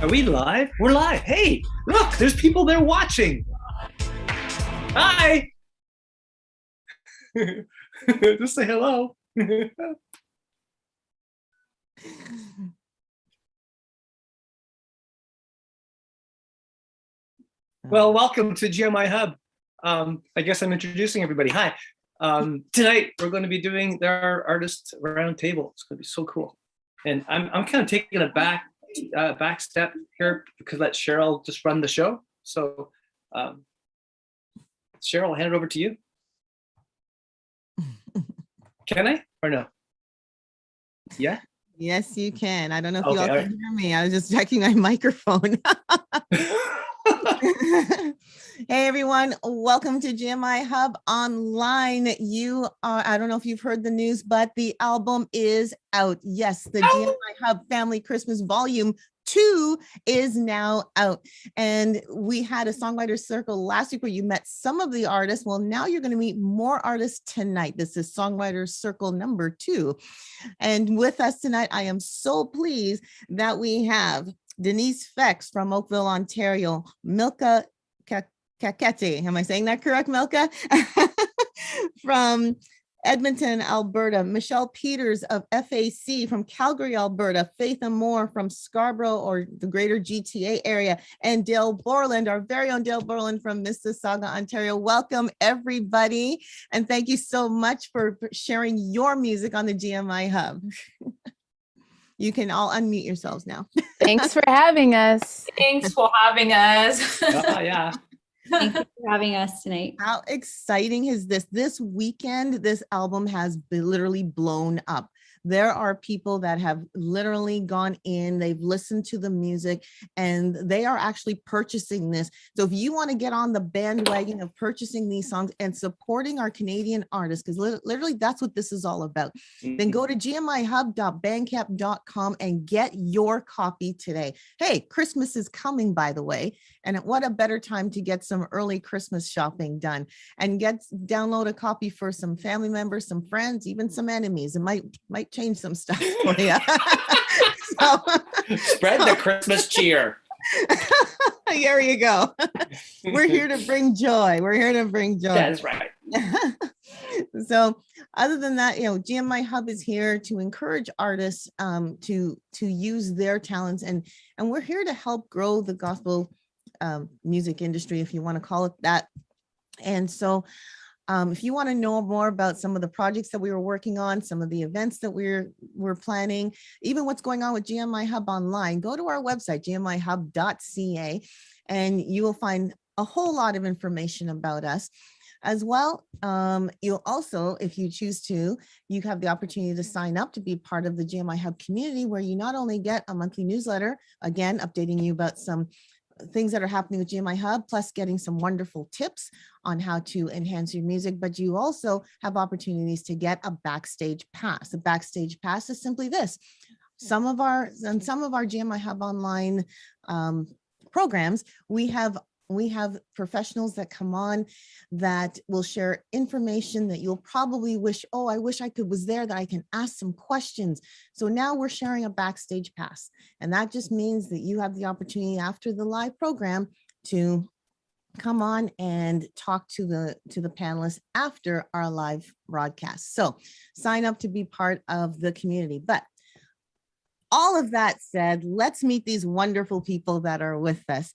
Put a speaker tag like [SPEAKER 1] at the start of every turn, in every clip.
[SPEAKER 1] Are we live? We're live. Hey, look, there's people there watching. Hi. Just say hello. Well, welcome to GMIHub. I guess I'm introducing everybody. Hi. Tonight we're going to be doing our artist roundtable. It's going to be so cool. And I'm kind of taking a back step here because let Cheryl just run the show. So Cheryl, I'll hand it over to you. Can I or no? Yeah.
[SPEAKER 2] Yes, you can. I don't know if you all can hear me. I was just checking my microphone. Hey everyone, welcome to GMIHub Online. I don't know if you've heard the news, but the album is out. Yes, the GMIHub Family Christmas Volume 2 is now out. And we had a Songwriters Circle last week where you met some of the artists. Well, now you're going to meet more artists tonight. This is Songwriters Circle number 2. And with us tonight, I am so pleased that we have Denise Fex from Oakville, Ontario, Milka Kakete. Am I saying that correct, Milka? From Edmonton, Alberta, Michelle Peters of FAC from Calgary, Alberta, Faith Amore from Scarborough or the greater GTA area, and Dale BORELAND, our very own Dale BORELAND from Mississauga, Ontario. Welcome, everybody. And thank you so much for sharing your music on the GMIHub. You can all unmute yourselves now.
[SPEAKER 3] Thanks for having us.
[SPEAKER 4] Thanks for having us.
[SPEAKER 1] Yeah.
[SPEAKER 5] Thank you for having us tonight.
[SPEAKER 2] How exciting is this? This weekend, this album has literally blown up. There are people that have literally gone in, they've listened to the music, and they are actually purchasing this. So if you want to get on the bandwagon of purchasing these songs and supporting our Canadian artists, because literally that's what this is all about, then go to gmihub.bandcamp.com and get your copy today. Hey, Christmas is coming, by the way, and what a better time to get some early Christmas shopping done and download a copy for some family members, some friends, even some enemies. It might change some stuff for you.
[SPEAKER 1] Spread the Christmas cheer.
[SPEAKER 2] There you go. We're here to bring joy. We're here to bring joy.
[SPEAKER 1] That's right.
[SPEAKER 2] So other than that, GMIHub is here to encourage artists to use their talents, and we're here to help grow the gospel music industry, if you want to call it that. And so if you want to know more about some of the projects that we were working on, some of the events that we're planning, even what's going on with GMIHub Online, go to our website, gmihub.ca, and you will find a whole lot of information about us. As well, you'll also, if you choose to, you have the opportunity to sign up to be part of the GMIHub community, where you not only get a monthly newsletter, again, updating you about some things that are happening with GMIHub, plus getting some wonderful tips on how to enhance your music, but you also have opportunities to get a backstage pass. A backstage pass is simply this. Some of our GMIHub Online programs, we have professionals that come on that will share information that you'll probably wish, oh, I wish I was there, that I can ask some questions. So now we're sharing a backstage pass. And that just means that you have the opportunity after the live program to come on and talk to the panelists after our live broadcast. So sign up to be part of the community. But all of that said, let's meet these wonderful people that are with us.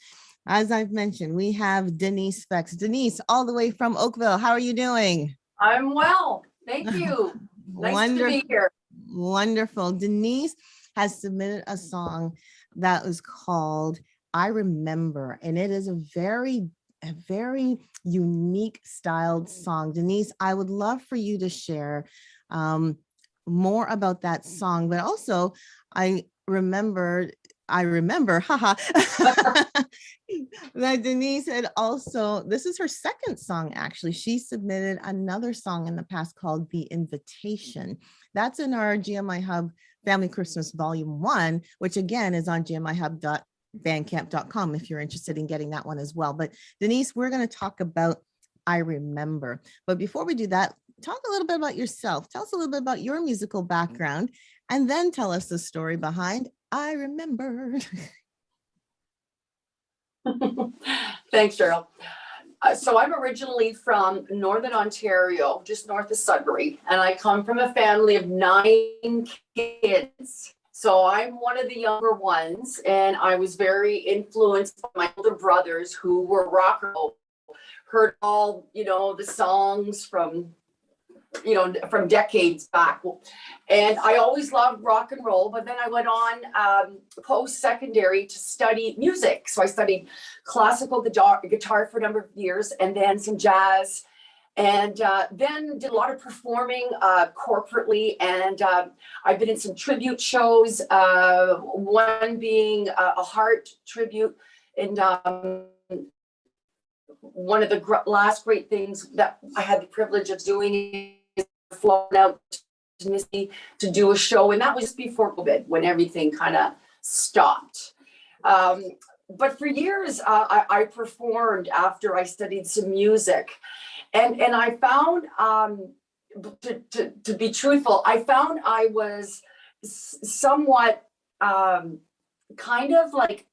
[SPEAKER 2] As I've mentioned, we have Denise Fex. Denise, all the way from Oakville. How are you doing?
[SPEAKER 4] I'm well. Thank you. Nice to be here.
[SPEAKER 2] Wonderful. Denise has submitted a song that is called I Remember, and it is a very unique styled song. Denise, I would love for you to share more about that song, but also I remember, haha, that Denise had also, this is her second song, actually. She submitted another song in the past called The Invitation. That's in our GMIHub Family Christmas Volume 1, which again is on gmihub.bandcamp.com if you're interested in getting that one as well. But Denise, we're going to talk about I Remember. But before we do that, talk a little bit about yourself. Tell us a little bit about your musical background, and then tell us the story behind I Remember.
[SPEAKER 4] Thanks, Cheryl. So I'm originally from Northern Ontario, just north of Sudbury, and I come from a family of 9 kids. So I'm one of the younger ones, and I was very influenced by my older brothers who were rock and roll, heard all, the songs from decades back. And I always loved rock and roll, but then I went on post-secondary to study music. So I studied classical guitar for a number of years, and then some jazz, and then did a lot of performing corporately. And I've been in some tribute shows, one being a heart tribute. And one of the last great things that I had the privilege of doing is flown out to Mississippi to do a show. And that was before COVID, when everything kind of stopped. But for years, I performed after I studied some music. And I found, to be truthful, I found I was somewhat kind of like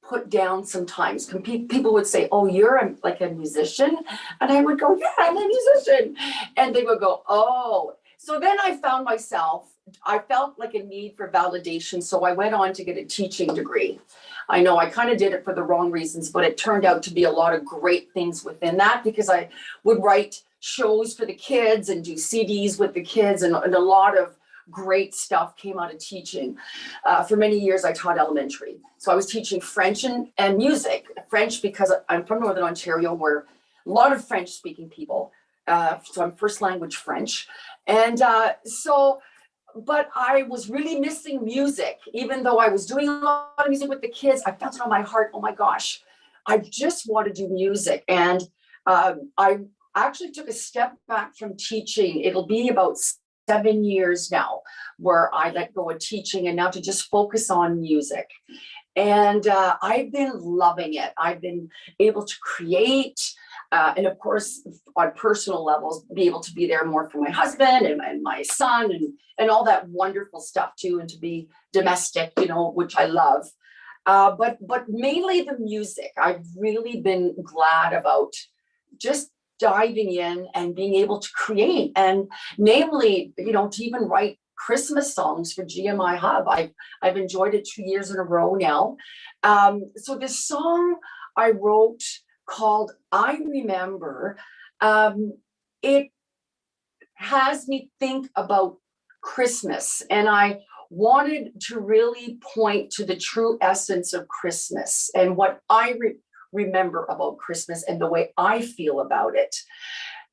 [SPEAKER 4] put down sometimes. People would say, "Oh, you're like a musician," and I would go, "Yeah, I'm a musician," and they would go, "Oh." So then I found myself, I felt like a need for validation, so I went on to get a teaching degree. I know I kind of did it for the wrong reasons, but it turned out to be a lot of great things within that, because I would write shows for the kids and do CDs with the kids, and a lot of great stuff came out of teaching. For many years, I taught elementary. So I was teaching French and music. French because I'm from Northern Ontario, where a lot of French-speaking people. So I'm first language French. And but I was really missing music. Even though I was doing a lot of music with the kids, I felt it on my heart, oh my gosh, I just want to do music. And I actually took a step back from teaching. It'll be about 7 years now where I let go of teaching, and now to just focus on music. And I've been loving it. I've been able to create, and of course, on personal levels, be able to be there more for my husband and my son and all that wonderful stuff too, and to be domestic, which I love. But mainly the music. I've really been glad about just diving in and being able to create, and namely, to even write Christmas songs for GMIHub. I've enjoyed it 2 years in a row now. So this song I wrote called I Remember, it has me think about Christmas, and I wanted to really point to the true essence of Christmas and what I remember about Christmas and the way I feel about it.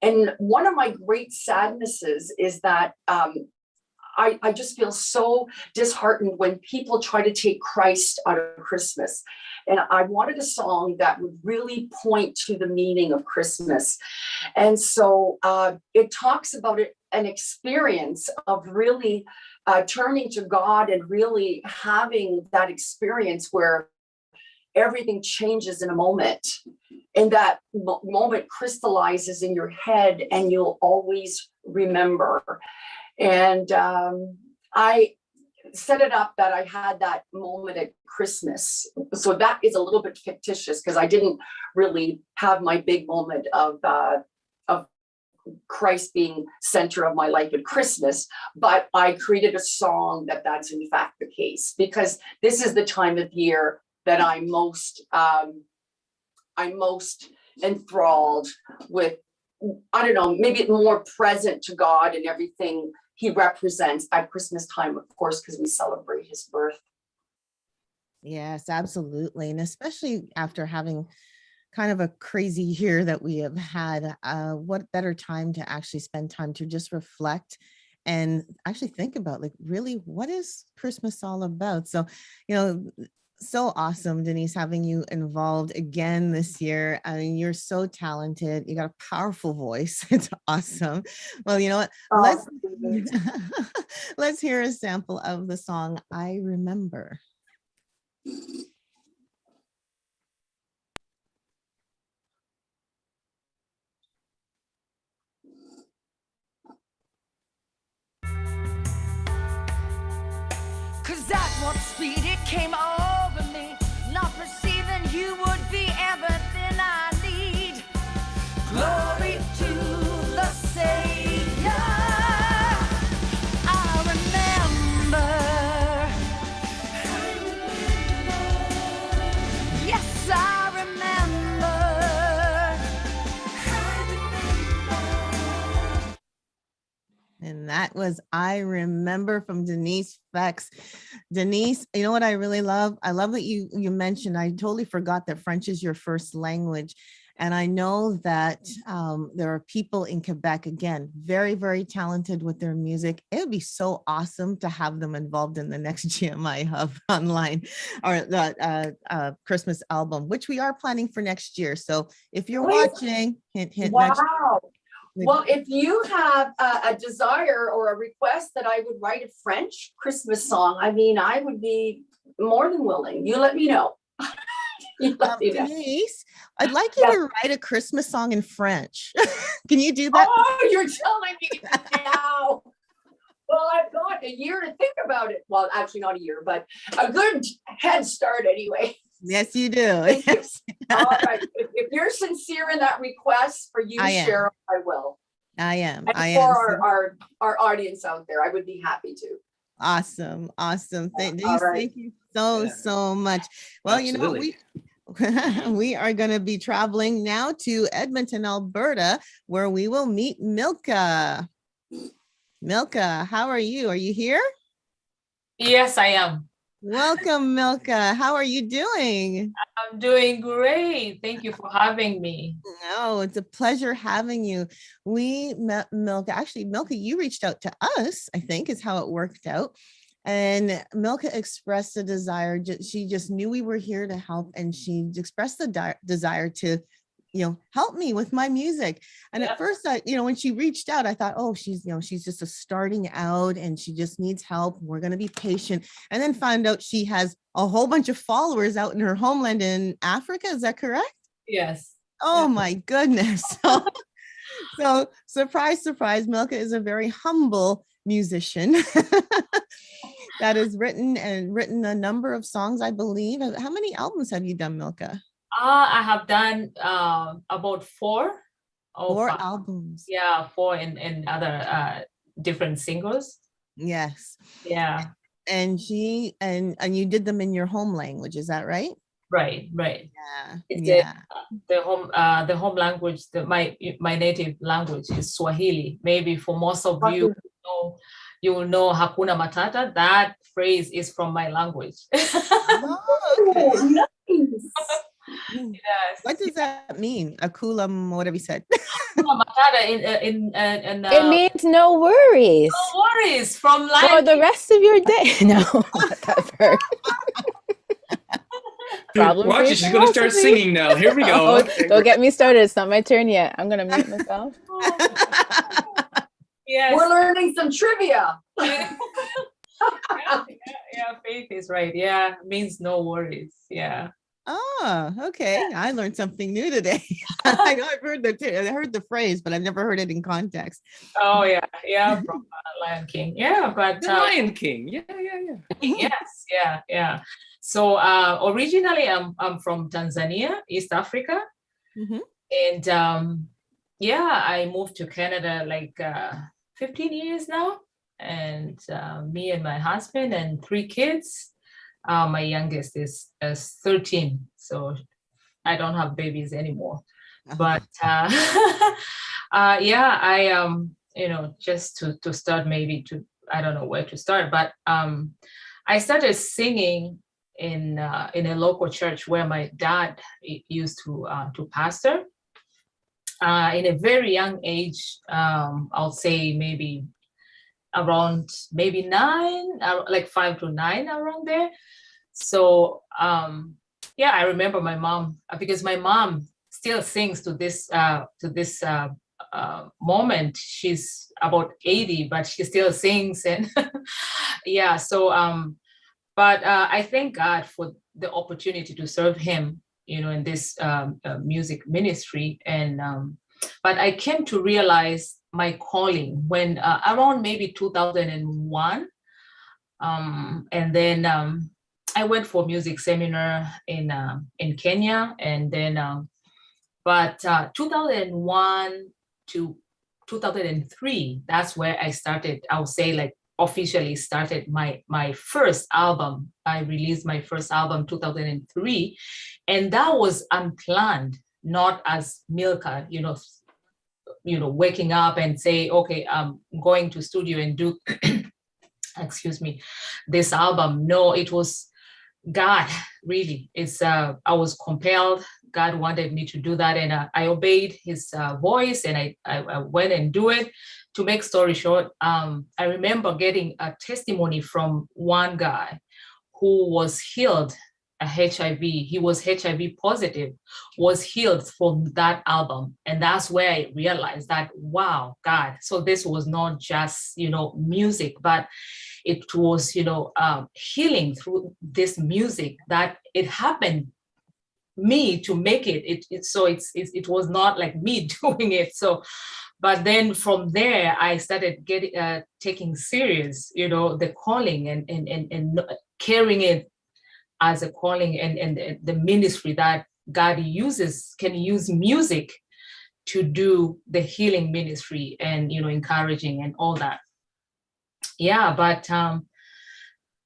[SPEAKER 4] And one of my great sadnesses is that I just feel so disheartened when people try to take Christ out of Christmas. And I wanted a song that would really point to the meaning of Christmas. And so it talks about an experience of really turning to God and really having that experience where everything changes in a moment, and that moment crystallizes in your head and you'll always remember. And I set it up that I had that moment at Christmas. So that is a little bit fictitious because I didn't really have my big moment of Christ being center of my life at Christmas, but I created a song that's in fact the case, because this is the time of year that I'm most enthralled with, I don't know, maybe more present to God and everything he represents at Christmas time, of course, because we celebrate his birth.
[SPEAKER 2] Yes, absolutely. And especially after having kind of a crazy year that we have had, what better time to actually spend time to just reflect and actually think about, like, really, what is Christmas all about? So, so awesome, Denise, having you involved again this year. I mean, you're so talented. You got a powerful voice. It's awesome. Well, you know what? Let's hear a sample of the song I Remember.
[SPEAKER 6] Cause at what speed it came over me, not perceiving you would be
[SPEAKER 2] was I Remember from Denise Fex. Denise, you know what I really love? I love that you mentioned, I totally forgot that French is your first language. And I know that there are people in Quebec, again, very, very talented with their music. It would be so awesome to have them involved in the next GMI Hub online or the Christmas album, which we are planning for next year. So if you're watching, hint next.
[SPEAKER 4] Wow. Well, if you have a desire or a request that I would write a French Christmas song, I mean, I would be more than willing. You let me know.
[SPEAKER 2] Denise, I'd like you to write a Christmas song in French. Can you do that?
[SPEAKER 4] Oh, you're telling me now. Well, I've got a year to think about it. Well, actually not a year, but a good head start anyway.
[SPEAKER 2] Yes, you do.
[SPEAKER 4] Yes. All right. If you're sincere in that request for you to share, I will.
[SPEAKER 2] I am.
[SPEAKER 4] And for our audience out there, I would be happy to.
[SPEAKER 2] Awesome. Thank you so much. Well,
[SPEAKER 1] Absolutely.
[SPEAKER 2] we are going to be traveling now to Edmonton, Alberta, where we will meet Milka. Milka, how are you? Are you here?
[SPEAKER 6] Yes, I am.
[SPEAKER 2] Welcome, Milka. How are you doing?
[SPEAKER 6] I'm doing great. Thank you for having me.
[SPEAKER 2] No, it's a pleasure having you. We met Milka. Actually, Milka, you reached out to us, I think is how it worked out. And Milka expressed a desire. She just knew we were here to help. And she expressed the desire to, help me with my music. And at first, when she reached out, I thought, oh, she's just a starting out and she just needs help. We're going to be patient. And then found out she has a whole bunch of followers out in her homeland in Africa. Is that correct?
[SPEAKER 6] Yes.
[SPEAKER 2] Oh my goodness. So surprise, surprise, Milka is a very humble musician that has written a number of songs, I believe. How many albums have you done, Milka?
[SPEAKER 6] I have done about 4
[SPEAKER 2] or 4 albums.
[SPEAKER 6] Yeah, 4 and other different singles.
[SPEAKER 2] Yes.
[SPEAKER 6] Yeah.
[SPEAKER 2] And you did them in your home language, is that right?
[SPEAKER 6] Right.
[SPEAKER 2] Yeah.
[SPEAKER 6] The home language, my native language is Swahili. Maybe for most of you will know Hakuna Matata. That phrase is from my language.
[SPEAKER 2] Oh, okay.
[SPEAKER 6] Yes.
[SPEAKER 2] What does that mean? Akulam, whatever you said.
[SPEAKER 6] Hakuna Matata
[SPEAKER 3] it means no worries.
[SPEAKER 6] No worries from life
[SPEAKER 3] for the rest of your day. No, not that part.
[SPEAKER 1] Watch it, she's going to start singing now. Here we go.
[SPEAKER 3] Don't get me started. It's not my turn yet. I'm going to mute myself.
[SPEAKER 6] Yes.
[SPEAKER 4] We're learning some trivia.
[SPEAKER 6] Yeah, Faith is right. Yeah, means no worries. Yeah.
[SPEAKER 2] Oh, okay. I learned something new today. I know I heard the phrase, but I've never heard it in context.
[SPEAKER 6] Oh yeah, from Lion King. Yeah, but
[SPEAKER 1] the Lion King. Yeah.
[SPEAKER 6] Yes, yeah. So originally, I'm from Tanzania, East Africa, and I moved to Canada like 15 years now, and me and my husband and 3 kids. My youngest is 13, so I don't have babies anymore. But just to start, I don't know where to start, but I started singing in a local church where my dad used to pastor. In a very young age, I'll say maybe around 9, like 5 to 9, around there. So I remember my mom, because my mom still sings to this moment. She's about 80, but she still sings, and but I thank God for the opportunity to serve Him, in this music ministry. And but I came to realize my calling when around maybe 2001, and then I went for music seminar in Kenya, and then but 2001 to 2003, that's where I started, I would say, like officially started my first album. I released my first album 2003, and that was unplanned, not as Milka, waking up and say, okay, I'm going to studio and do, excuse me, this album. No, it was God, really. I was compelled. God wanted me to do that, and I obeyed his voice, and I went and do it. To make story short, I remember getting a testimony from one guy who was healed HIV. He was HIV positive, was healed from that album. And that's where I realized that, wow, God. So this was not just, music, but it was, healing through this music, that it happened me to make it. It was not like me doing it. So, but then from there, I started taking serious, the calling and carrying it as a calling, and the ministry that God can use music to do the healing ministry and, encouraging and all that. Yeah, but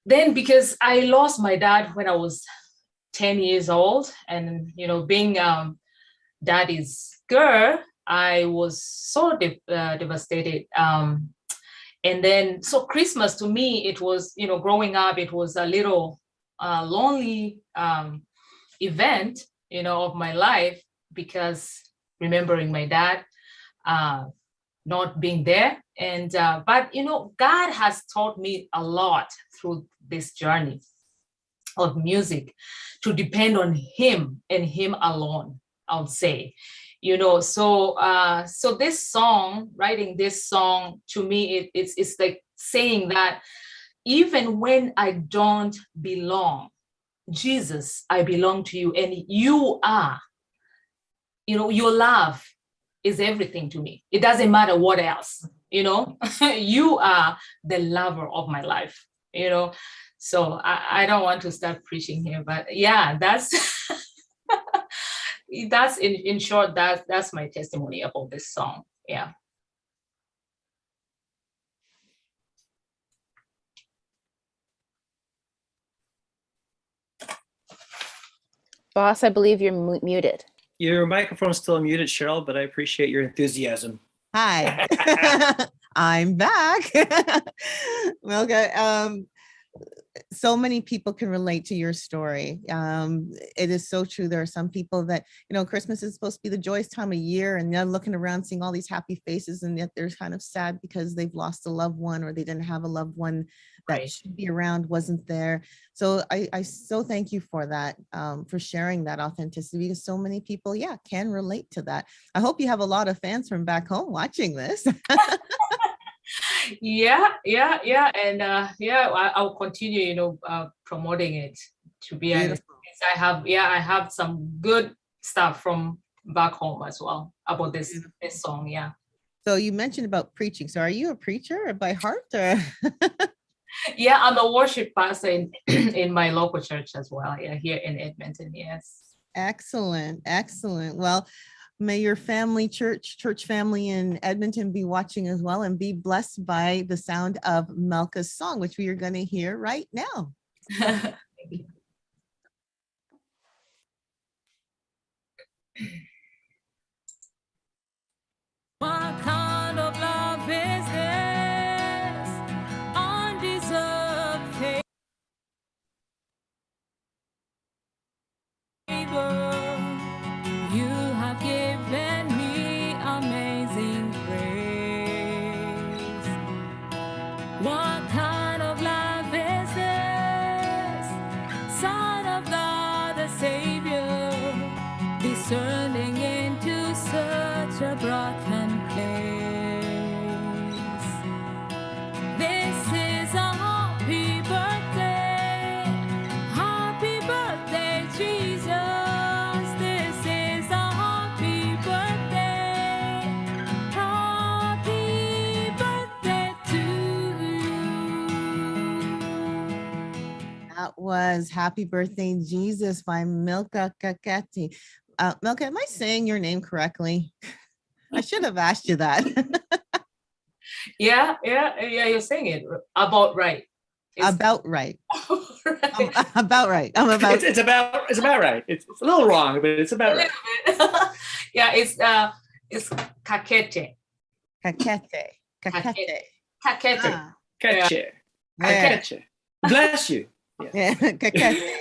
[SPEAKER 6] then because I lost my dad when I was 10 years old, and, being daddy's girl, I was so devastated. And then, so Christmas to me, it was, growing up, it was a little lonely event, of my life, because remembering my dad not being there. And but God has taught me a lot through this journey of music, to depend on him and him alone, I would say. So this song, writing this song, to me, it's like saying that even when I don't belong, Jesus, I belong to you, and you are, your love is everything to me. It doesn't matter what else, you are the lover of my life, So I don't want to start preaching here, but yeah, that's that's in short, that's my testimony about this song. Yeah.
[SPEAKER 3] Boss, I believe you're muted.
[SPEAKER 1] Your microphone's still muted, Cheryl, but I appreciate your enthusiasm.
[SPEAKER 2] Hi, I'm back. Okay. So many people can relate to your story. It is so true. There are some people that, Christmas is supposed to be the joyous time of year, and they're looking around seeing all these happy faces, and yet they're kind of sad because they've lost a loved one, or they didn't have a loved one that should be around, wasn't there. So I so thank you for that, for sharing that authenticity, because so many people, can relate to that. I hope you have a lot of fans from back home watching this.
[SPEAKER 6] Yeah, and I'll continue, promoting it, to be honest. I have some good stuff from back home as well about this song. Yeah.
[SPEAKER 2] So you mentioned about preaching. So are you a preacher by heart, or?
[SPEAKER 6] Yeah, I'm a worship pastor in my local church as well. Yeah, here in Edmonton. Yes.
[SPEAKER 2] Excellent. Well, may your family, church family in Edmonton be watching as well, and be blessed by the sound of Melka's song, which we are going to hear right now.
[SPEAKER 6] Thank you.
[SPEAKER 7] What kind of love is this? Undeserved favor. You have given me amazing grace. What kind of love is this? Son of God, the Savior, discerning into such a broken place. This is a happy birthday, Jesus. This is a happy birthday to you.
[SPEAKER 2] That was Happy Birthday, Jesus by Melka Kaketi. Melka, am I saying your name correctly? I should have asked you that.
[SPEAKER 6] Yeah, you're saying it about right.
[SPEAKER 2] About right.
[SPEAKER 6] Right.
[SPEAKER 2] About right.
[SPEAKER 1] It's about right. It's a little wrong, but it's about right.
[SPEAKER 6] Yeah, It's kakete.
[SPEAKER 2] Kakete. Kakete.
[SPEAKER 6] Kakete.
[SPEAKER 2] Ah,
[SPEAKER 1] Catch it.
[SPEAKER 2] yeah.
[SPEAKER 1] Catch it. Bless you.
[SPEAKER 2] Yeah. Kakete.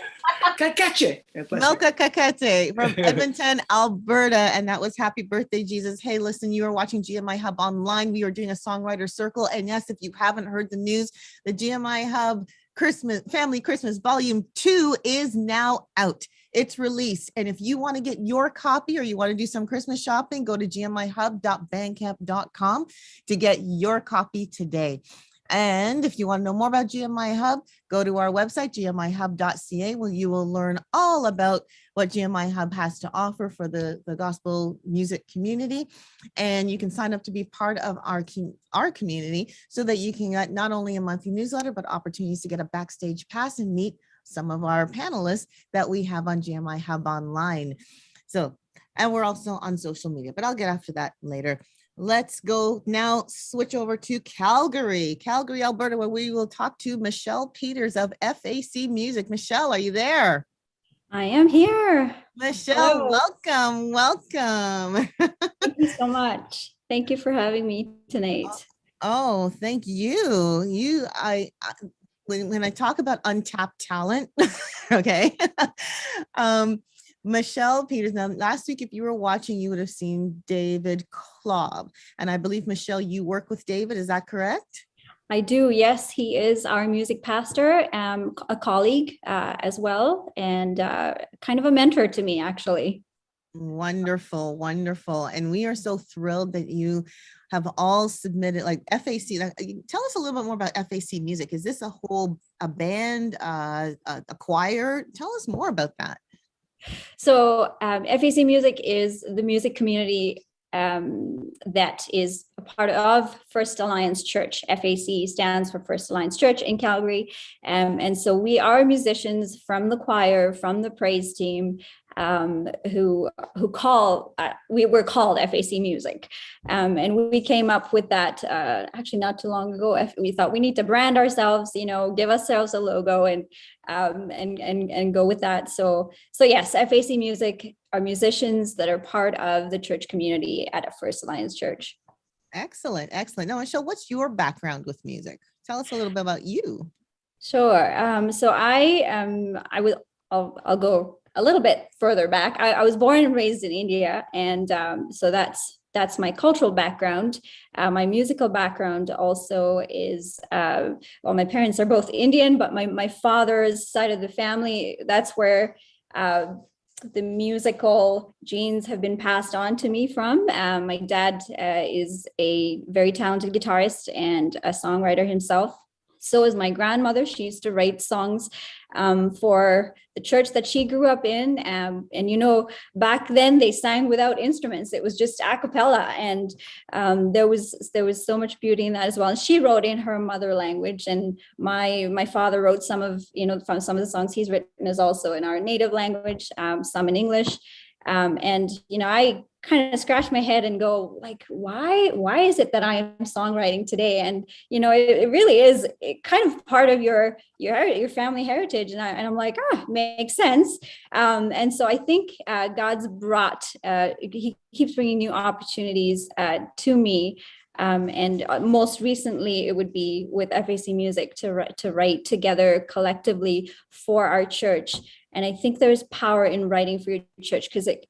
[SPEAKER 1] Catch it.
[SPEAKER 2] Milka Kakete from Edmonton, Alberta. And that was Happy Birthday, Jesus. Hey, listen, you are watching GMIHub Online. We are doing a songwriter circle. And yes, if you haven't heard the news, the GMIHub Family Christmas Volume 2 is now out. It's released. And if you want to get your copy or you want to do some Christmas shopping, go to gmihub.bandcamp.com to get your copy today. And if you want to know more about GMIHub, go to our website, gmihub.ca, where you will learn all about what GMIHub has to offer for the gospel music community. And you can sign up to be part of our community so that you can get not only a monthly newsletter, but opportunities to get a backstage pass and meet some of our panelists that we have on GMIHub Online. So, and we're also on social media, but I'll get after that later. Let's go now, switch over to Calgary, Alberta, where we will talk to Michelle Peters of FAC Music. Michelle, are you there?
[SPEAKER 5] I am here.
[SPEAKER 2] Michelle,
[SPEAKER 5] Hello.
[SPEAKER 2] welcome.
[SPEAKER 5] Thank you so much. Thank you for having me tonight.
[SPEAKER 2] Oh, thank you. When I talk about untapped talent, okay. Michelle Peters. Now, last week, if you were watching, you would have seen David Klobb. And I believe, Michelle, you work with David. Is that correct?
[SPEAKER 5] I do. Yes, he is our music pastor, a colleague as well, and kind of a mentor to me, actually.
[SPEAKER 2] Wonderful, wonderful. And we are so thrilled that you have all submitted, like FAC. Tell us a little bit more about FAC Music. Is this a band, a choir? Tell us more about that.
[SPEAKER 5] So FAC Music is the music community that is a part of First Alliance Church. FAC stands for First Alliance Church in Calgary. And so we are musicians from the choir, from the praise team, who we were called FAC Music. And we came up with that actually not too long ago. We thought we need to brand ourselves, give ourselves a logo and go with that. So yes, FAC Music are musicians that are part of the church community at a First Alliance Church.
[SPEAKER 2] Excellent. Now, Michelle, what's your background with music? Tell us a little bit about you.
[SPEAKER 5] Sure. So I'll go a little bit further back. I was born and raised in India, and so that's my cultural background. My musical background also is, my parents are both Indian, but my father's side of the family, that's where the musical genes have been passed on to me from. My dad is a very talented guitarist and a songwriter himself. So is my grandmother. She used to write songs for the church that she grew up in. And back then they sang without instruments. It was just a cappella. And there was so much beauty in that as well. And she wrote in her mother language. And my father wrote some of the songs he's written is also in our native language, some in English. I kind of scratch my head and go, like, why is it that I'm songwriting today? And it really is kind of part of your family heritage. And I'm like, makes sense. And so I think God's he keeps bringing new opportunities to me. And most recently, it would be with FAC Music to write together collectively for our church. And I think there's power in writing for your church because it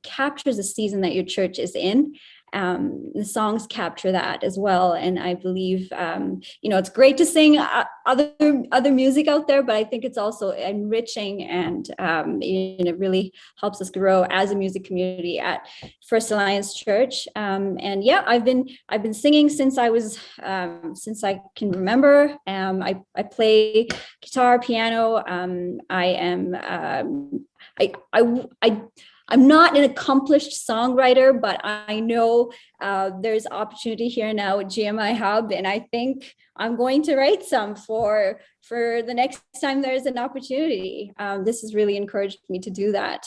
[SPEAKER 5] captures the season that your church is in. The songs capture that as well. And I believe, it's great to sing other music out there, but I think it's also enriching and it really helps us grow as a music community at First Alliance Church. And yeah, I've been singing since since I can remember. I play guitar, piano. I'm not an accomplished songwriter, but I know there's opportunity here now at GMIHub, and I think I'm going to write some for the next time there's an opportunity. This has really encouraged me to do that.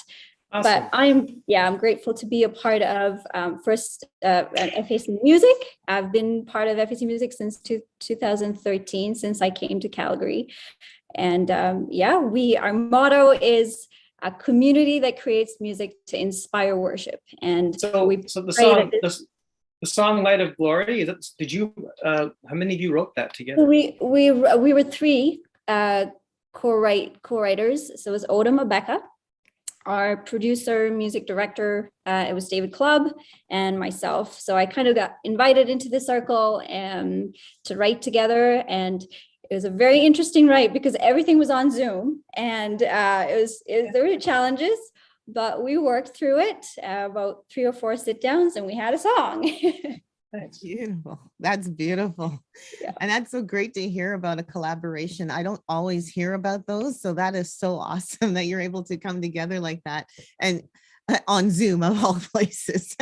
[SPEAKER 5] Awesome. But I'm grateful to be a part of FAC Music. I've been part of FAC Music since 2013, since I came to Calgary. And our motto is a community that creates music to inspire worship. And
[SPEAKER 1] So
[SPEAKER 5] we
[SPEAKER 1] the
[SPEAKER 5] pray
[SPEAKER 1] song,
[SPEAKER 5] that
[SPEAKER 1] the song "Light of Glory." Did you? How many of you wrote that together?
[SPEAKER 5] we were three co-writers. So it was Odom Abeka, our producer, music director, it was David Clubb, and myself. So I kind of got invited into the circle and to write together. And it was a very interesting write because everything was on Zoom, and there were challenges, but we worked through it, about 3 or 4 sit downs, and we had a song.
[SPEAKER 1] Thanks.
[SPEAKER 2] Beautiful. That's beautiful.
[SPEAKER 5] Yeah.
[SPEAKER 2] And that's so great to hear about a collaboration. I don't always hear about those. So that is so awesome that you're able to come together like that, and on Zoom of all places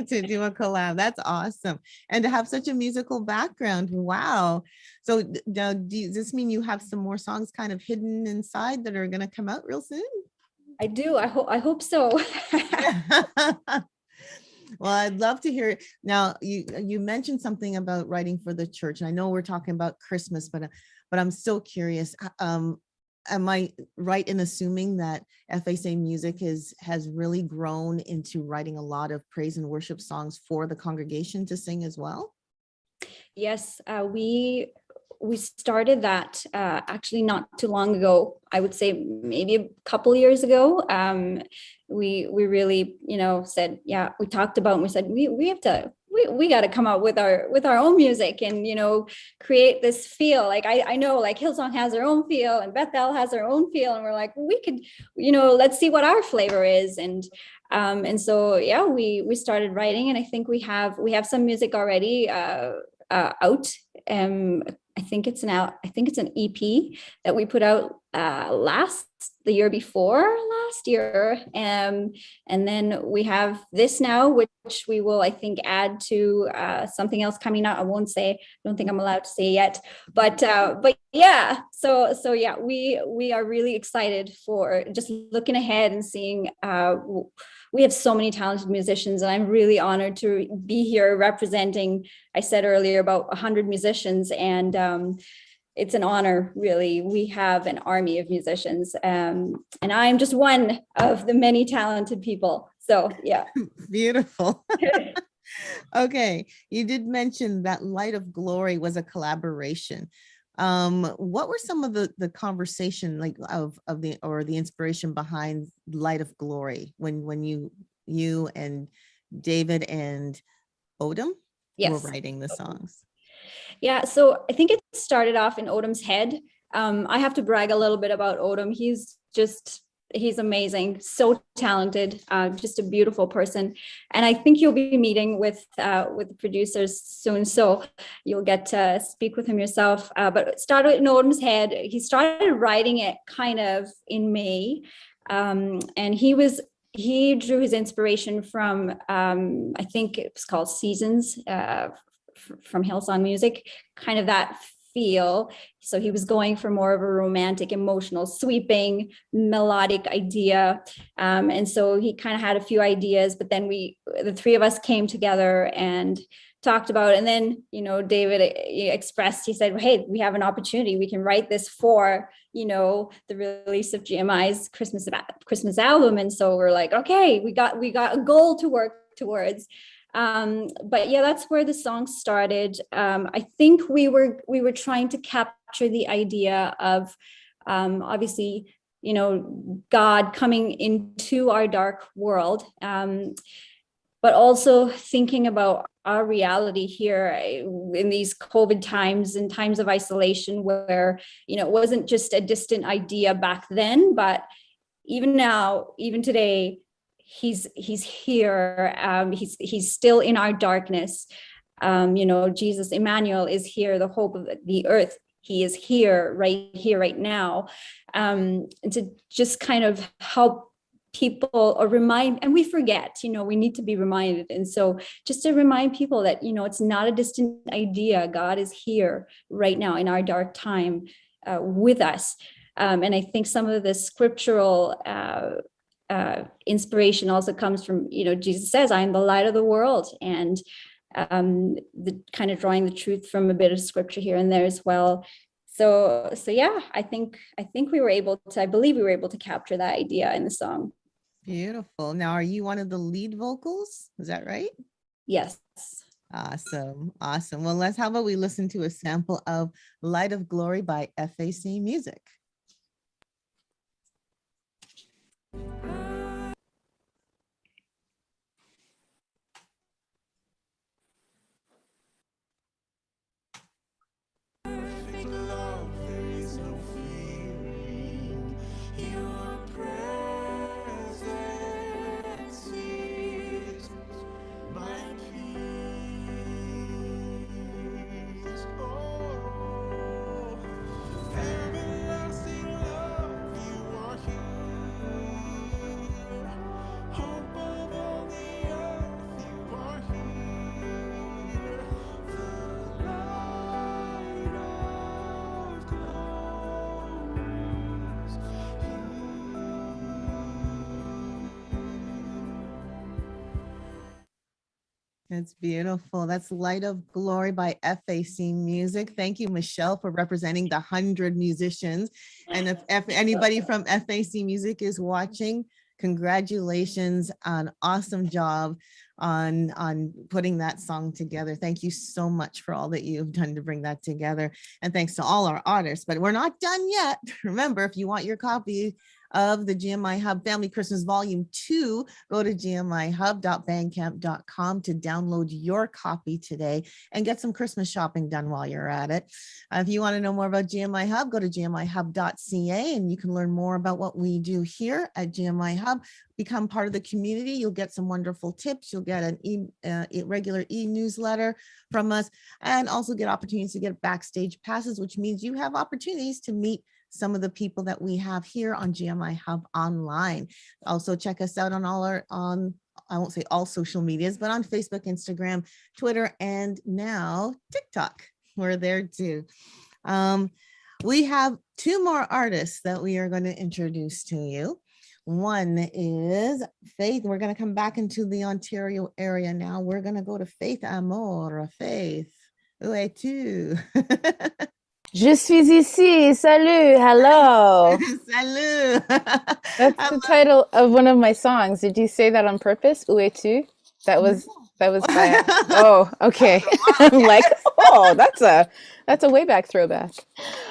[SPEAKER 2] to do a collab. That's awesome. And to have such a musical background. Wow. So now does this mean you have some more songs kind of hidden inside that are going to come out real soon?
[SPEAKER 5] I do. I hope so.
[SPEAKER 2] Well, I'd love to hear it. Now, you mentioned something about writing for the church. And I know we're talking about Christmas, but I'm still curious. Am I right in assuming that FSA Music has really grown into writing a lot of praise and worship songs for the congregation to sing as well?
[SPEAKER 5] Yes, we started that actually not too long ago. I would say maybe a couple years ago. We really, said, yeah, we talked about, and we said, we have to, we got to come up with our own music and, create this feel. Like I know like Hillsong has their own feel and Bethel has their own feel. And we're like, we could, let's see what our flavor is. And so, yeah, we started writing, and I think we have some music already out. I think it's an EP that we put out the year before last year. And then we have this now, which we will, I think, add to something else coming out. I don't think I'm allowed to say yet, but yeah. So yeah, we are really excited for just looking ahead and seeing, we have so many talented musicians, and I'm really honored to be here representing, I said earlier, about 100 musicians, and it's an honor, really. We have an army of musicians, and I'm just one of the many talented people. So yeah.
[SPEAKER 2] Beautiful. Okay, you did mention that Light of Glory was a collaboration. What were some of the conversation like of the inspiration behind Light of Glory when you and David and Odom were writing the songs?
[SPEAKER 5] Yeah, so I think it started off in Odom's head. I have to brag a little bit about Odom. He's amazing, so talented, just a beautiful person. And I think you'll be meeting with the producers soon, so you'll get to speak with him yourself. But it started in Odom's head. He started writing it kind of in May, and he drew his inspiration from I think it was called Seasons from Hillsong Music, kind of that feel. So he was going for more of a romantic, emotional, sweeping, melodic idea. And so he kind of had a few ideas, but then the three of us came together and talked about it. And then, David expressed, he said, hey, we have an opportunity. We can write this for, the release of GMI's Christmas album. And so we're like, okay, we got a goal to work towards. But yeah, that's where the song started. I think we were trying to capture the idea of obviously, God coming into our dark world, but also thinking about our reality here in these COVID times and times of isolation where, it wasn't just a distant idea back then, but even now, even today, he's here. He's still in our darkness. Jesus, Emmanuel, is here, the hope of the earth. He is here right now. And to just kind of help people or remind, and we forget, we need to be reminded. And so just to remind people that, it's not a distant idea. God is here right now in our dark time with us. And I think some of the scriptural inspiration also comes from, Jesus says, I am the light of the world, and the kind of drawing the truth from a bit of scripture here and there as well. So yeah, I believe we were able to capture that idea in the song.
[SPEAKER 2] Beautiful. Now, are you one of the lead vocals? Is that right?
[SPEAKER 5] Yes.
[SPEAKER 2] Awesome. Awesome. Well, how about we listen to a sample of Light of Glory by FAC Music? That's beautiful. That's Light of Glory by FAC Music. Thank you, Michelle, for representing the 100 musicians. And if anybody from FAC Music is watching, congratulations on awesome job on putting that song together. Thank you so much for all that you've done to bring that together. And thanks to all our artists, but we're not done yet. Remember, if you want your copy of the GMIHub Family Christmas Volume 2, go to gmihub.bandcamp.com to download your copy today and get some Christmas shopping done while you're at it. If you want to know more about GMIHub, go to gmihub.ca and you can learn more about what we do here at GMIHub. Become part of the community. You'll get some wonderful tips. You'll get an regular e-newsletter from us, and also get opportunities to get backstage passes, which means you have opportunities to meet some of the people that we have here on GMIHub online. Also check us out on I won't say all social medias, but on Facebook, Instagram, Twitter, and now TikTok. We're there too. We have two more artists that we are going to introduce to you. One is Faith. We're going to come back into the Ontario area now. We're going to go to Faith Amour. Faith, où es-tu?
[SPEAKER 3] Je suis ici. Salut. Hello.
[SPEAKER 2] Salut.
[SPEAKER 3] That's the title of one of my songs. Did you say that on purpose? Où es-tu? That was by, oh, okay. I'm like, oh, that's a way back throwback.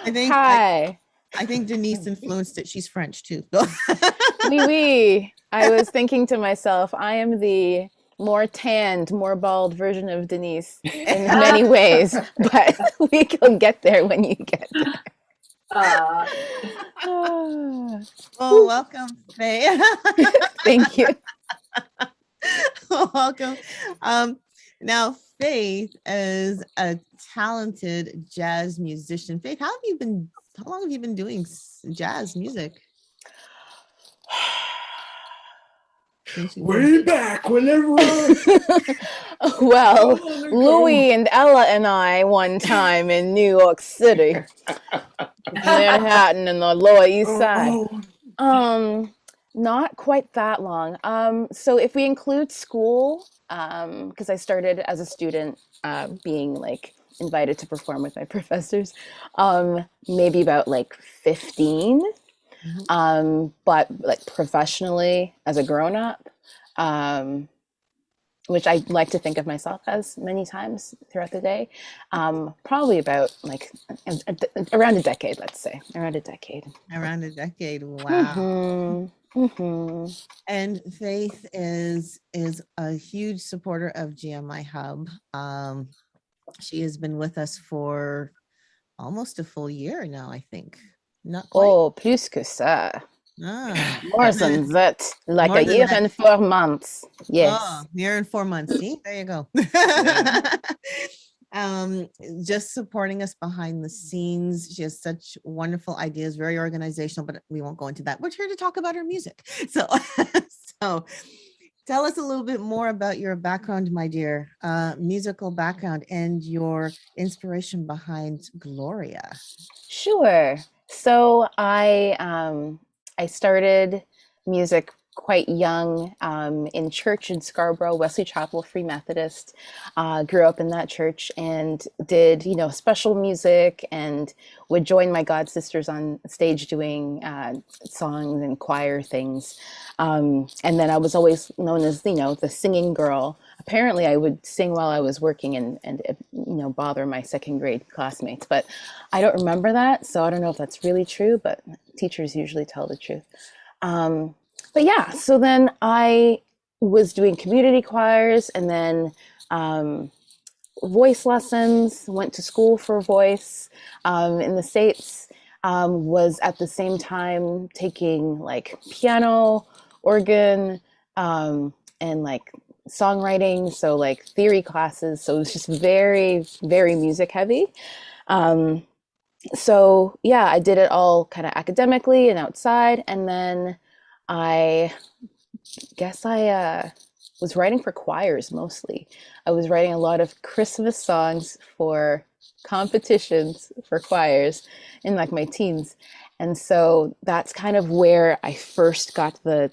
[SPEAKER 3] Hi.
[SPEAKER 2] I think Denise influenced it. She's French too.
[SPEAKER 3] Oui, oui. I was thinking to myself, I am the more tanned, more bald version of Denise in many ways, but we will get there when you get there.
[SPEAKER 2] Well, welcome, Faye.
[SPEAKER 3] Thank you.
[SPEAKER 2] Welcome. Now, Faith is a talented jazz musician. Faith, how long have you been doing jazz music?
[SPEAKER 8] Way back whenever
[SPEAKER 3] Well, Louis and Ella and I one time in New York City, Manhattan and the Lower East Side. Not quite that long. So if we include school, because I started as a student being like invited to perform with my professors, maybe about like 15. But like professionally as a grown-up, which I like to think of myself as many times throughout the day, probably about like around a decade, let's say, around a decade.
[SPEAKER 2] Around a decade, wow.
[SPEAKER 3] Mm-hmm. Mm-hmm.
[SPEAKER 2] And Faith is a huge supporter of GMIHub. She has been with us for almost a full year now, I think. Not quite.
[SPEAKER 3] Oh, plus que ça. More than that, like
[SPEAKER 2] More
[SPEAKER 3] a
[SPEAKER 2] than
[SPEAKER 3] year
[SPEAKER 2] that.
[SPEAKER 3] and 4 months. Yes.
[SPEAKER 2] Oh, year and 4 months. See, there you go. Just supporting us behind the scenes. She has such wonderful ideas, very organizational, but we won't go into that. We're here to talk about her music. So tell us a little bit more about your background, my dear, musical background and your inspiration behind Gloria.
[SPEAKER 3] Sure. So I started music quite young in church in Scarborough, Wesley Chapel, Free Methodist. Grew up in that church and did, special music, and would join my god sisters on stage doing songs and choir things. And then I was always known as, the singing girl. Apparently I would sing while I was working and bother my second grade classmates, but I don't remember that. So I don't know if that's really true, but teachers usually tell the truth. But yeah, so then I was doing community choirs, and then voice lessons, went to school for voice in the States, was at the same time taking like piano, organ, and like songwriting, so like theory classes. So it was just very, very music heavy. So yeah, I did it all kind of academically and outside, and then I guess I was writing for choirs mostly. I was writing a lot of Christmas songs for competitions for choirs in like my teens. And so that's kind of where I first got the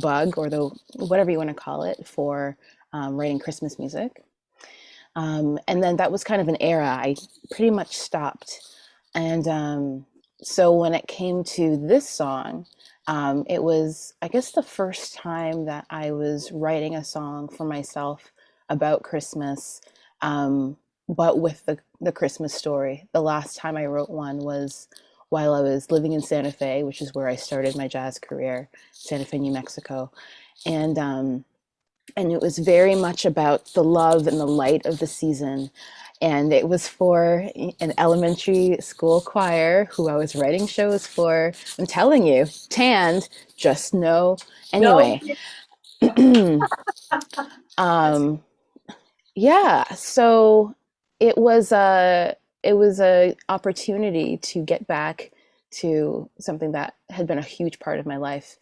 [SPEAKER 3] bug, or the whatever you want to call it, for writing Christmas music. And then that was kind of an era I pretty much stopped. And so when it came to this song, it was, I guess, the first time that I was writing a song for myself about Christmas, but with the Christmas story. The last time I wrote one was while I was living in Santa Fe, which is where I started my jazz career, Santa Fe, New Mexico. And it was very much about the love and the light of the season. And it was for an elementary school choir who I was writing shows for. I'm telling you, tanned, just know. Anyway, yeah. So it was a opportunity to get back to something that had been a huge part of my life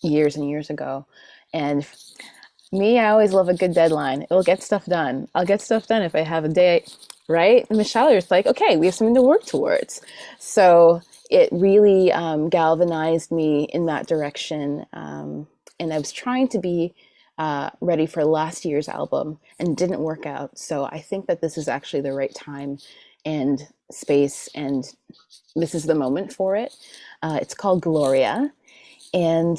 [SPEAKER 3] years and years ago. And me, I always love a good deadline. It'll get stuff done. I'll get stuff done if I have a date, right? And Michelle is like, okay, we have something to work towards. So it really galvanized me in that direction. And I was trying to be ready for last year's album, and it didn't work out. So I think that this is actually the right time and space, and this is the moment for it. It's called Gloria, and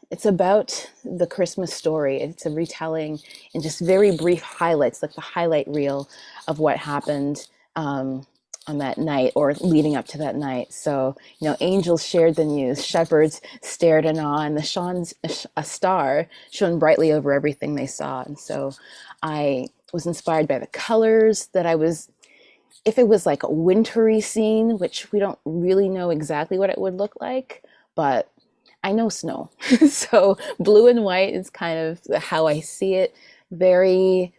[SPEAKER 3] it's about the Christmas story. It's a retelling in just very brief highlights, like the highlight reel of what happened on that night, or leading up to that night. So, angels shared the news, shepherds stared in awe, and a star shone brightly over everything they saw. And so I was inspired by the colors that if it was like a wintry scene, which we don't really know exactly what it would look like, but I know snow. So blue and white is kind of how I see it. Very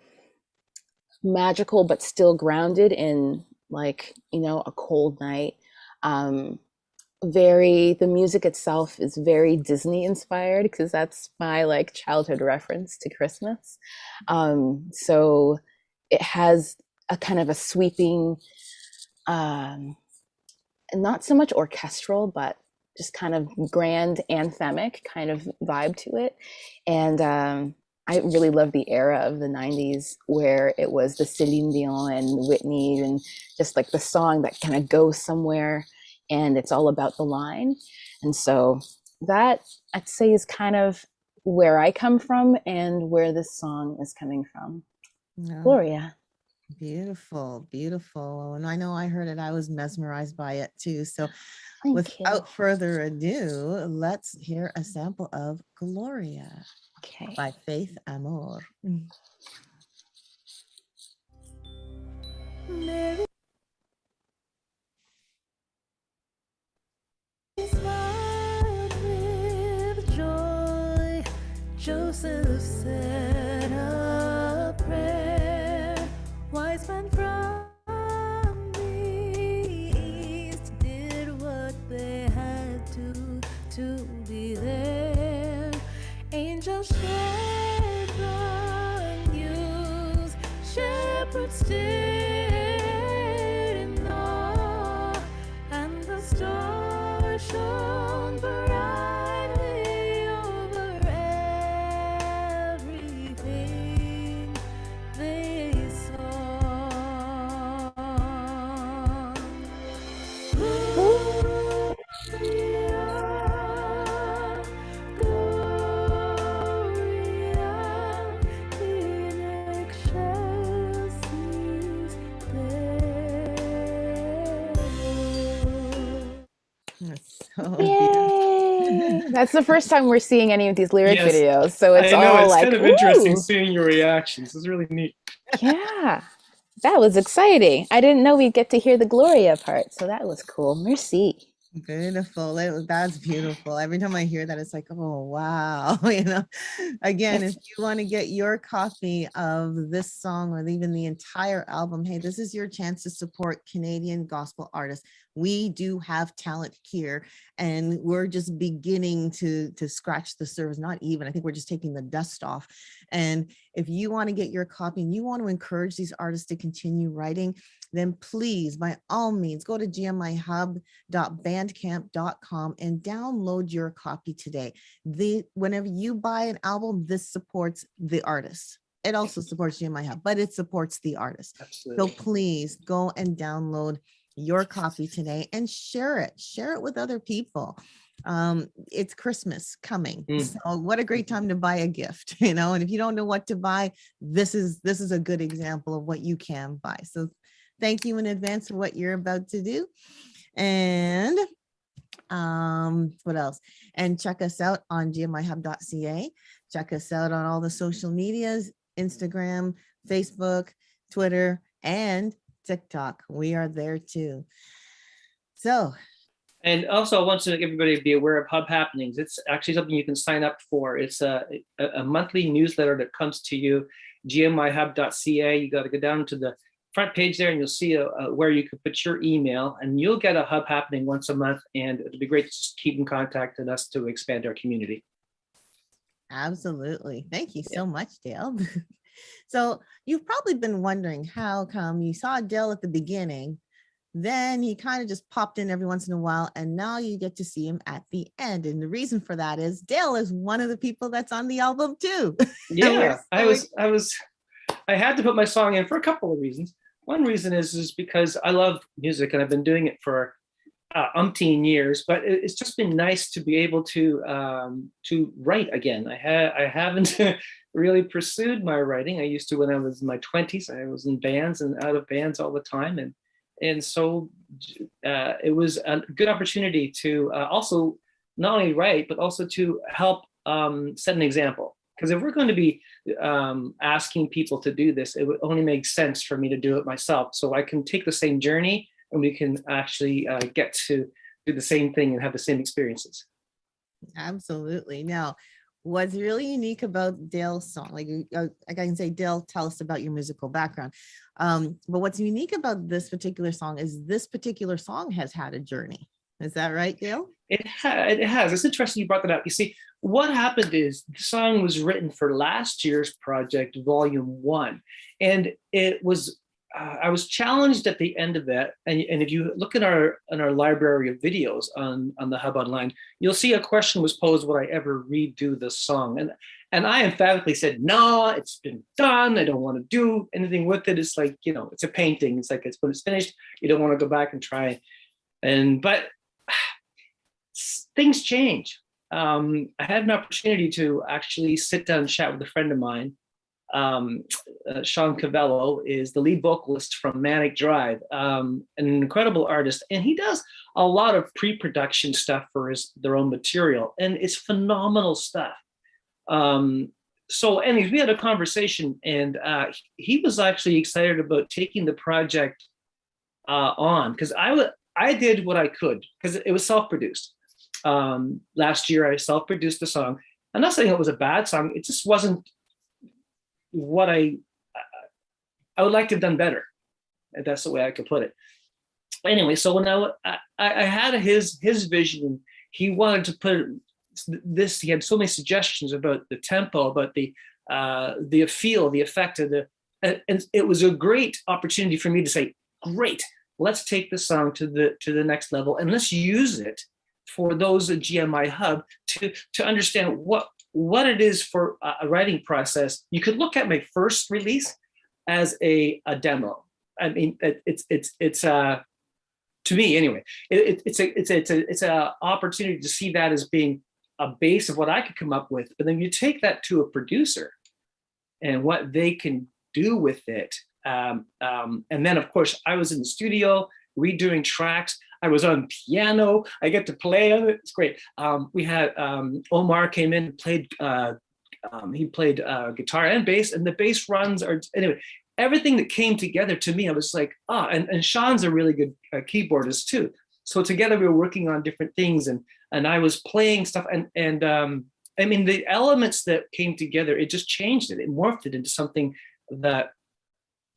[SPEAKER 3] magical, but still grounded in a cold night. The music itself is very Disney inspired, because that's my childhood reference to Christmas. So it has a kind of a sweeping, not so much orchestral, but just kind of grand anthemic kind of vibe to it. And I really love the era of the 90s where it was the Celine Dion and Whitney, and just like the song that kind of goes somewhere and it's all about the line. And so that, I'd say, is kind of where I come from and where this song is coming from.
[SPEAKER 2] No.
[SPEAKER 3] Gloria.
[SPEAKER 2] Beautiful, beautiful. And I know I heard it, I was mesmerized by it too. So
[SPEAKER 3] Thank
[SPEAKER 2] without
[SPEAKER 3] you.
[SPEAKER 2] further ado, let's hear a sample of Gloria
[SPEAKER 3] Okay.
[SPEAKER 2] by Faith Amor.
[SPEAKER 7] Mary smiled with joy. Joseph said a prayer. Wise men from the east did what they had to be there. Angels shared the news. Shepherds stayed in awe, and the star shone brightly
[SPEAKER 3] Yay! That's the first time we're seeing any of these lyric
[SPEAKER 1] Yes,
[SPEAKER 3] videos, so it's
[SPEAKER 1] I know
[SPEAKER 3] all
[SPEAKER 1] it's
[SPEAKER 3] like,
[SPEAKER 1] kind of interesting
[SPEAKER 3] "Ooh,
[SPEAKER 1] seeing your reactions. It's really neat.
[SPEAKER 3] yeah, that was exciting. I didn't know we'd get to hear the Gloria part, so that was cool. Merci."
[SPEAKER 2] Beautiful. That's beautiful. Every time I hear that, it's like, oh, wow. You know, again, if you want to get your copy of this song or even the entire album, hey, this is your chance to support Canadian gospel artists. We do have talent here, and we're just beginning to scratch the surface. Not even, I think we're just taking the dust off. And if you want to get your copy and you want to encourage these artists to continue writing, then please, by all means, go to gmihub.bandcamp.com and download your copy today. Whenever you buy an album, this supports the artist. It also supports GMIHub, but it supports the artist.
[SPEAKER 1] Absolutely.
[SPEAKER 2] So please go and download your copy today and share it. Share it with other people. It's Christmas coming. So what a great time to buy a gift, you know, and if you don't know what to buy, this is a good example of what you can buy. So thank you in advance for what you're about to do. And what else? And check us out on gmihub.ca. Check us out on all the social medias, Instagram, Facebook, Twitter, and TikTok. We are there too. So,
[SPEAKER 1] and also I want to make everybody be aware of Hub Happenings. It's actually something you can sign up for. It's a monthly newsletter that comes to you, gmihub.ca. You got to go down to the front page there and you'll see where you can put your email, and you'll get a Hub happening once a month, and it'll be great to just keep in contact with us to expand our community.
[SPEAKER 2] absolutely. Thank you so much, Dale. So you've probably been wondering how come you saw Dale at the beginning, then he kind of just popped in every once in a while, and now you get to see him at the end. And the reason for that is Dale is one of the people that's on the album too.
[SPEAKER 1] Yeah, I had to put my song in for a couple of reasons. One reason is because I love music and I've been doing it for umpteen years, but it's just been nice to be able to write again. I haven't really pursued my writing. I used to when I was in my 20s. I was in bands and out of bands all the time, and so it was a good opportunity to also not only write but also to help set an example. Because if we're going to be asking people to do this, it would only make sense for me to do it myself. So I can take the same journey and we can actually get to do the same thing and have the same experiences.
[SPEAKER 2] Absolutely. Now, what's really unique about Dale's song, like I can say, Dale, tell us about your musical background. But what's unique about this particular song is this particular song has had a journey. Is that right, Dale?
[SPEAKER 1] It has. It's interesting you brought that up. You see, what happened is the song was written for last year's project, Volume 1. And it was, I was challenged at the end of that. And if you look in our library of videos on the Hub Online, you'll see a question was posed, would I ever redo the song? And I emphatically said, no, it's been done. I don't want to do anything with it. It's like, you know, it's a painting. It's like, it's when it's finished, you don't want to go back and try. But things change. I had an opportunity to actually sit down and chat with a friend of mine. Sean Cavello is the lead vocalist from Manic Drive, an incredible artist, and he does a lot of pre-production stuff for their own material, and it's phenomenal stuff. So anyways, we had a conversation, and he was actually excited about taking the project on, because I did what I could, because it was self-produced. Last year I self-produced the song. I'm not saying it was a bad song, it just wasn't what I would like to have done better. And that's the way I could put it. Anyway, so when I had his vision, he wanted to put this, he had so many suggestions about the tempo, about the feel, the effect of and it was a great opportunity for me to say, great, let's take the song to the next level, and let's use it for those at GMIHub to understand what it is for a writing process. You could look at my first release as a demo. I mean, it's to me anyway. It's a opportunity to see that as being a base of what I could come up with. But then you take that to a producer and what they can do with it. And then of course I was in the studio redoing tracks. I was on piano. I get to play on it. It's great. We had Omar came in and played. He played guitar and bass, and the bass runs are anyway. Everything that came together to me, I was like, and Sean's a really good keyboardist too. So together we were working on different things, and I was playing stuff, and I mean the elements that came together, it just changed it. It morphed it into something that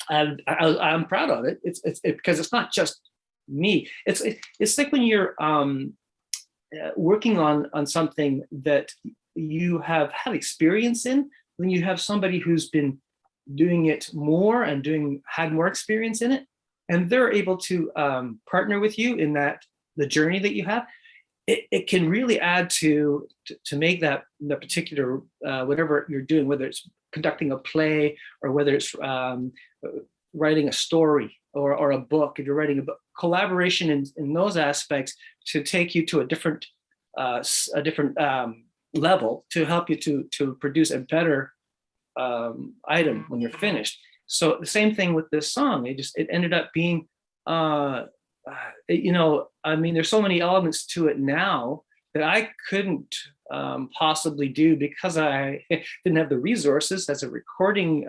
[SPEAKER 1] I'm proud of it. It's because it's not just me. It's like when you're working on something that you have had experience in, when you have somebody who's been doing it more and had more experience in it, and they're able to partner with you in that the journey that you have, it can really add to make that the particular whatever you're doing, whether it's conducting a play or whether it's writing a story or a book. If you're writing a book, collaboration in those aspects to take you to a different level, to help you to produce a better item when you're finished. So the same thing with this song. It ended up being, you know, I mean, there's so many elements to it now that I couldn't possibly do because I didn't have the resources as a recording,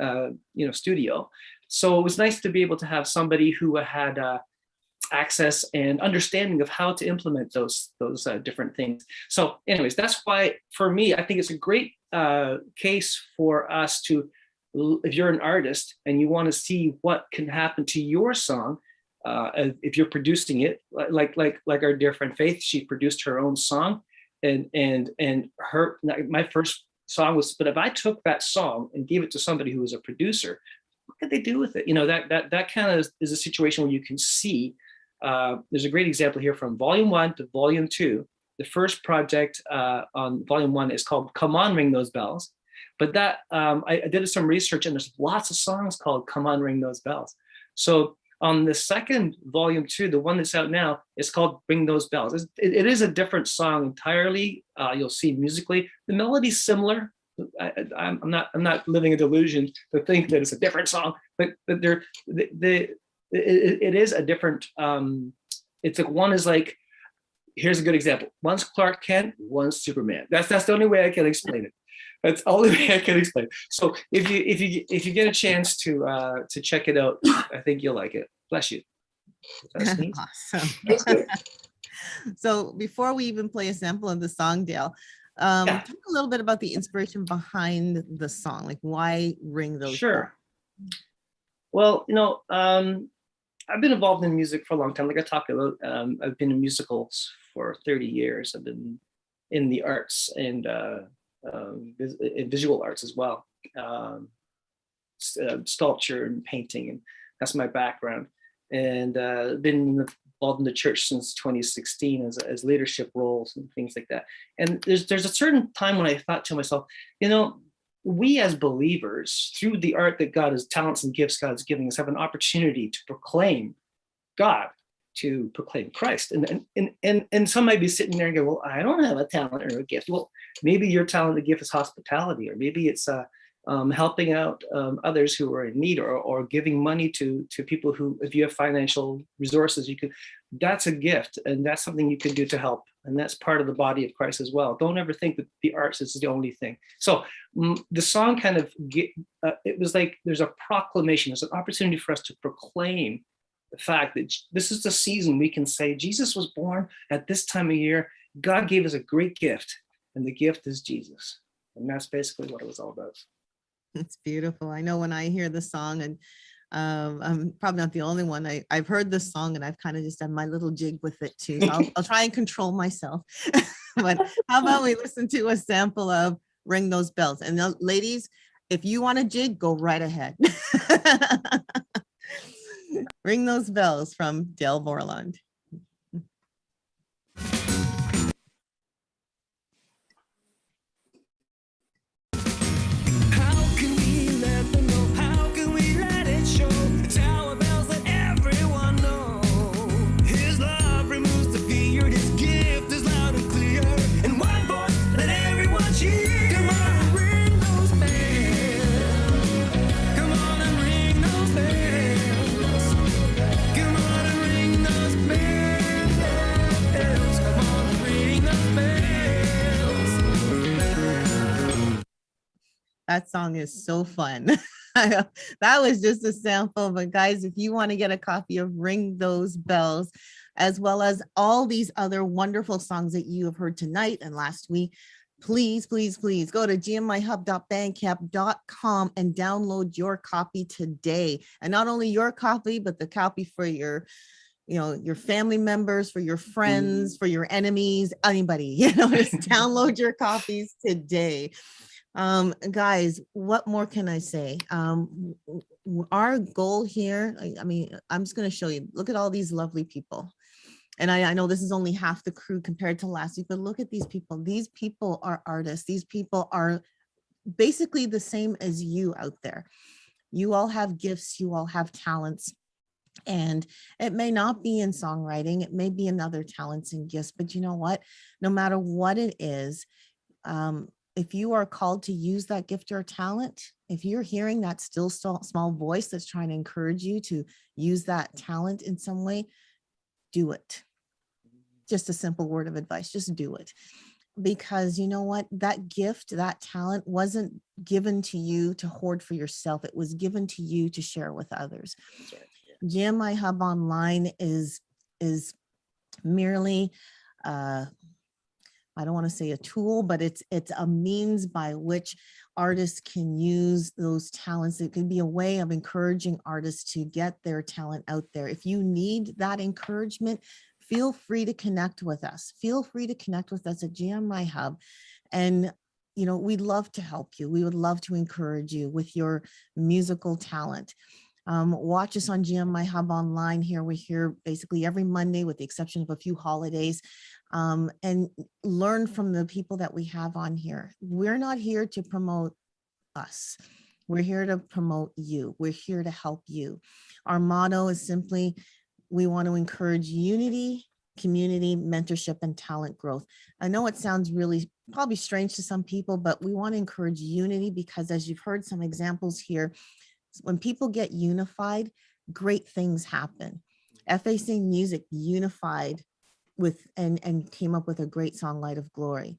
[SPEAKER 1] you know, studio. So it was nice to be able to have somebody who had access and understanding of how to implement those different things. So anyways, that's why for me, I think it's a great case for us to, if you're an artist and you want to see what can happen to your song, if you're producing it, like our dear friend Faith, she produced her own song, and her, my first song was, but if I took that song and gave it to somebody who was a producer, what could they do with it? You know, that kind of is a situation where you can see. There's a great example here from Volume 1 to Volume 2. The first project on Volume 1 is called Come On, Ring Those Bells. But that I did some research, and there's lots of songs called Come On, Ring Those Bells. So on the second Volume 2, the one that's out now, is called Ring Those Bells. It is a different song entirely. You'll see musically. The melody's similar. I'm not living a delusion to think that it's a different song, but it is a different, it's like one is like, here's a good example. One's Clark Kent, one's Superman. That's the only way I can explain it. That's the only way I can explain it. So if you get a chance to check it out, I think you'll like it. Bless you. That's neat.
[SPEAKER 2] Awesome. So before we even play a sample of the song, Dale, talk a little bit about the inspiration behind the song. Like, why ring those?
[SPEAKER 1] Sure. Bells? Well, you know, I've been involved in music for a long time. Like I talked about, I've been in musicals for 30 years. I've been in the arts and in visual arts as well, sculpture and painting, and that's my background. And been involved in the church since 2016 as leadership roles and things like that. And there's a certain time when I thought to myself, you know, we as believers, through the art that God has, talents and gifts God's giving us, have an opportunity to proclaim God, to proclaim Christ. And some might be sitting there and go, well, I don't have a talent or a gift. Well, maybe your talent or gift is hospitality, or maybe it's helping out others who are in need, or giving money to people who, if you have financial resources, you could, that's a gift, and that's something you can do to help. And that's part of the body of Christ as well. Don't ever think that the arts is the only thing. So the song kind of, it was like, there's a proclamation, there's an opportunity for us to proclaim the fact that this is the season we can say, Jesus was born at this time of year. God gave us a great gift, and the gift is Jesus. And that's basically what it was all about.
[SPEAKER 2] It's beautiful. I know when I hear the song, and I'm probably not the only one. I've heard this song, and I've kind of just done my little jig with it too. So I'll try and control myself. But how about we listen to a sample of Ring Those Bells? And ladies, if you want to jig, go right ahead. Ring Those Bells from Dale BORELAND.
[SPEAKER 7] Come on and ring those bells.
[SPEAKER 2] That song is so fun. That was just a sample, but guys, if you want to get a copy of Ring Those Bells, as well as all these other wonderful songs that you have heard tonight and last week, please, please, please go to gmihub.bandcamp.com and download your copy today. And not only your copy, but the copy for your, your family members, for your friends, for your enemies, anybody, just download your copies today. Guys, what more can I say? Our goal here, I'm just going to show you, look at all these lovely people. And I know this is only half the crew compared to last week, but look at these people. These people are artists. These people are basically the same as you out there. You all have gifts, you all have talents. And it may not be in songwriting, it may be in other talents and gifts, but you know what? No matter what it is, if you are called to use that gift or talent, if you're hearing that still small voice that's trying to encourage you to use that talent in some way, do it. Just a simple word of advice, just do it. Because you know what, that gift, that talent wasn't given to you to hoard for yourself. It was given to you to share with others. GMIHub Online is merely, I don't want to say a tool, but it's a means by which artists can use those talents. It could be a way of encouraging artists to get their talent out there. If you need that encouragement, feel free to connect with us. Feel free to connect with us at GMIHub. And, we'd love to help you. We would love to encourage you with your musical talent. Watch us on GMIHub Online here. We're here basically every Monday with the exception of a few holidays, and learn from the people that we have on here. We're not here to promote us. We're here to promote you. We're here to help you. Our motto is simply, we want to encourage unity, community, mentorship, and talent growth. I know it sounds really probably strange to some people, but we want to encourage unity because as you've heard some examples here, when people get unified, great things happen. FAC Music unified with and came up with a great song, Light of Glory.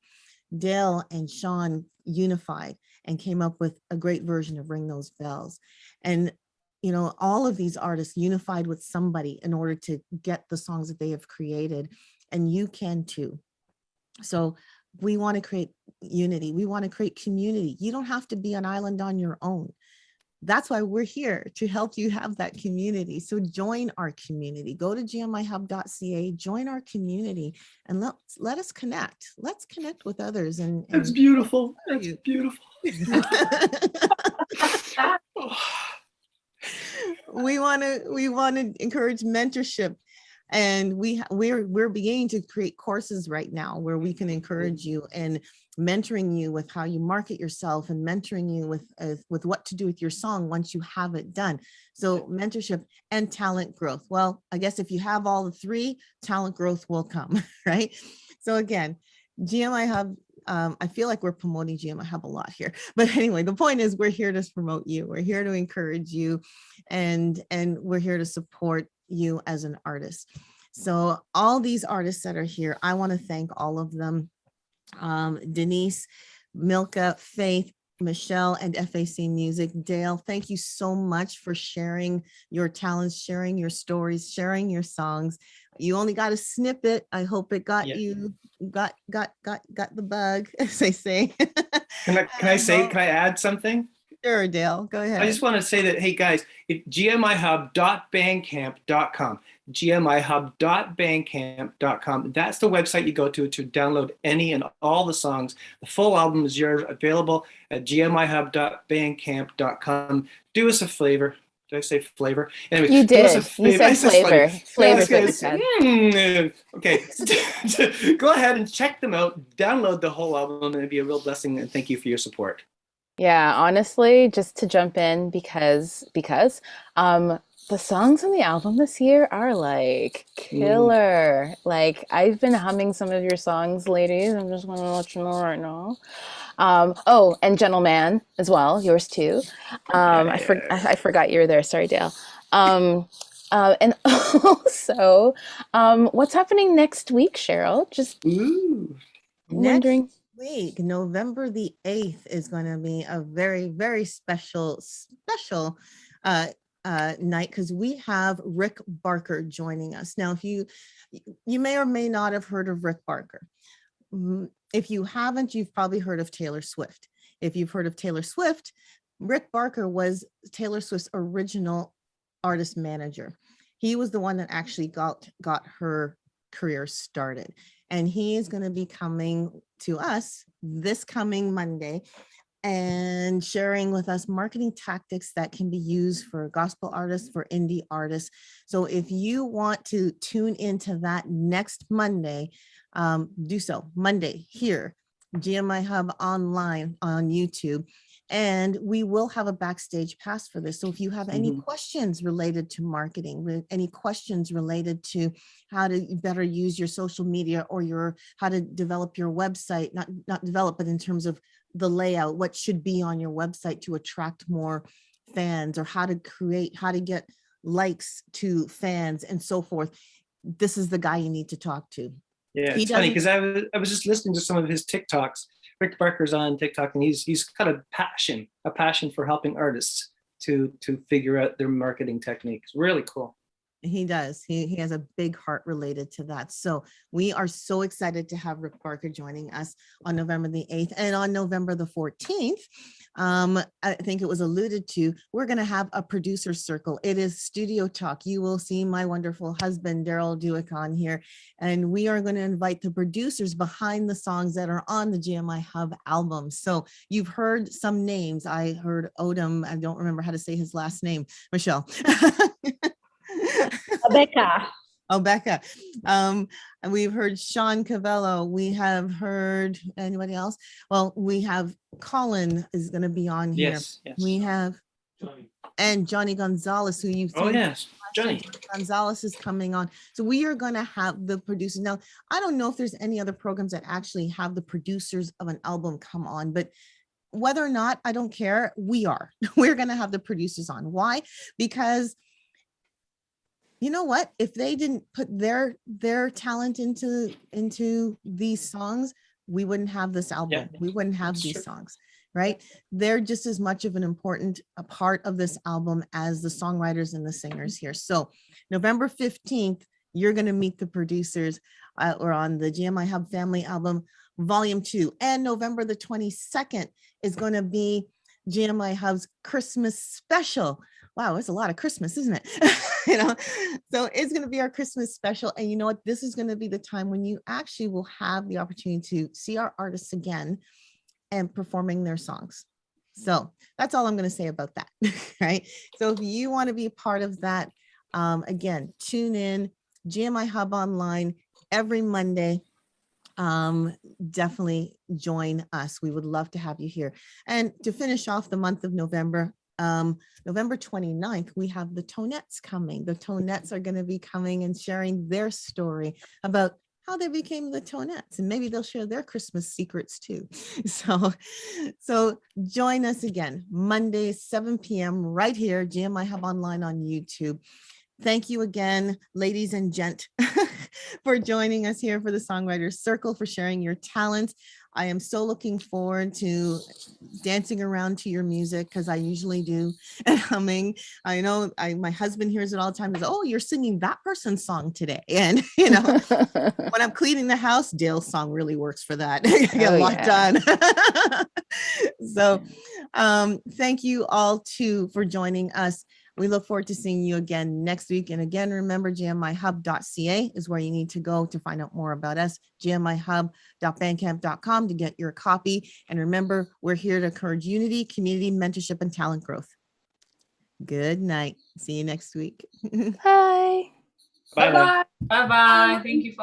[SPEAKER 2] Dale and Sean unified and came up with a great version of Ring Those Bells. And all of these artists unified with somebody in order to get the songs that they have created, and you can too. So we want to create unity. We want to create community. You don't have to be an island on your own. That's why we're here, to help you have that community. So join our community. Go to gmihub.ca, join our community, and let us connect. Let's connect with others. And
[SPEAKER 1] That's beautiful. That's beautiful.
[SPEAKER 2] We want to encourage mentorship, and we're beginning to create courses right now where we can encourage you and mentoring you with how you market yourself and mentoring you with what to do with your song once you have it done. So mentorship and talent growth. Well, I guess if you have all the three, talent growth will come, right? So again, GMIHub, I feel like we're promoting GMIHub a lot here, but anyway, the point is we're here to promote you. We're here to encourage you, and we're here to support you as an artist. So all these artists that are here, I want to thank all of them. Denise, Milka, Faith, Michelle, and FAC Music. Dale, thank you so much for sharing your talents, sharing your stories, sharing your songs. You only got a snippet. I hope it got you, got the bug, as they say.
[SPEAKER 1] Can I add something?
[SPEAKER 2] Sure, Dale, go ahead.
[SPEAKER 1] I just want to say that, hey guys, if gmihub.bandcamp.com, gmihub.bandcamp.com, that's the website you go to download any and all the songs. The full album is yours, available at gmihub.bandcamp.com. Do us a favor. Did I say flavor? Anyway,
[SPEAKER 3] You did. You said flavor.
[SPEAKER 1] Flavor.
[SPEAKER 3] Flavor's what you said.
[SPEAKER 1] Okay, go ahead and check them out. Download the whole album, and it'd be a real blessing. And thank you for your support.
[SPEAKER 3] Yeah, honestly, just to jump in because the songs on the album this year are like killer. Like I've been humming some of your songs, ladies. I'm just want to let you know right now. Oh, and Gentleman as well, yours too. I forgot you were there. Sorry, Dale. And also, what's happening next week, Cheryl? Just wondering.
[SPEAKER 2] week, November the 8th, is going to be a very, very special night because we have Rick Barker joining us. Now, if you may or may not have heard of Rick Barker. If you haven't, you've probably heard of Taylor Swift. If you've heard of Taylor Swift, Rick Barker was Taylor Swift's original artist manager. He was the one that actually got her career started. And he is going to be coming to us this coming Monday and sharing with us marketing tactics that can be used for gospel artists, for indie artists. So if you want to tune into that next Monday, do so Monday here, GMIHub online on YouTube. And we will have a backstage pass for this. So if you have any questions related to marketing, any questions related to how to better use your social media or how to develop your website, not develop, but in terms of the layout, what should be on your website to attract more fans, or how to get likes to fans and so forth, this is the guy you need to talk to.
[SPEAKER 1] Yeah, it's funny because I was just listening to some of his TikToks. Rick Barker's on TikTok, and he's got a passion for helping artists to figure out their marketing techniques. Really cool.
[SPEAKER 2] He does. He has a big heart related to that. So we are so excited to have Rick Barker joining us on November the 8th. And on November the 14th, I think it was alluded to, we're going to have a producer circle. It is studio talk. You will see my wonderful husband, Daryl Dewick, on here. And we are going to invite the producers behind the songs that are on the GMIHub album. So you've heard some names. I heard Odom. I don't remember how to say his last name. Michelle. Becca. And we've heard Sean Cavello. We have heard anybody else? Well, we have Colin is going to be on here.
[SPEAKER 1] Yes.
[SPEAKER 2] We have Johnny Gonzalez, who you've seen.
[SPEAKER 1] Oh yes, Johnny
[SPEAKER 2] Gonzalez is coming on. So we are going to have the producers. Now, I don't know if there's any other programs that actually have the producers of an album come on, but whether or not, I don't care. We're going to have the producers on. Why? Because you know what? If they didn't put their talent into these songs, we wouldn't have this album.
[SPEAKER 1] Yeah,
[SPEAKER 2] we wouldn't have these songs, right? They're just as much of an important part of this album as the songwriters and the singers here. So November 15th, you're going to meet the producers or on the GMIHub Family album, Volume 2. And November the 22nd is going to be GMIHub's Christmas special. Wow, it's a lot of Christmas, isn't it? So it's going to be our Christmas special. And you know what? This is going to be the time when you actually will have the opportunity to see our artists again and performing their songs. So that's all I'm going to say about that, right? So if you want to be a part of that, again, tune in, GMIHub online every Monday. Definitely join us. We would love to have you here. And to finish off the month of November, November 29th, we have the Tonettes coming. The Tonettes are going to be coming and sharing their story about how they became the Tonettes, and maybe they'll share their Christmas secrets too. So join us again, Monday, 7 p.m. right here, GMIHub online on YouTube. Thank you again, ladies and gent, for joining us here for the Songwriters Circle, for sharing your talent. I am so looking forward to dancing around to your music, because I usually do, and humming. I know my husband hears it all the time. He's, oh, you're singing that person's song today. And, when I'm cleaning the house, Dale's song really works for that. I get a lot done. So thank you all too for joining us. We look forward to seeing you again next week. And again, remember, gmihub.ca is where you need to go to find out more about us. gmihub.bandcamp.com to get your copy. And remember, we're here to encourage unity, community, mentorship, and talent growth. Good night. See you next week.
[SPEAKER 3] Bye.
[SPEAKER 1] Bye.
[SPEAKER 6] Bye-bye. Thank you for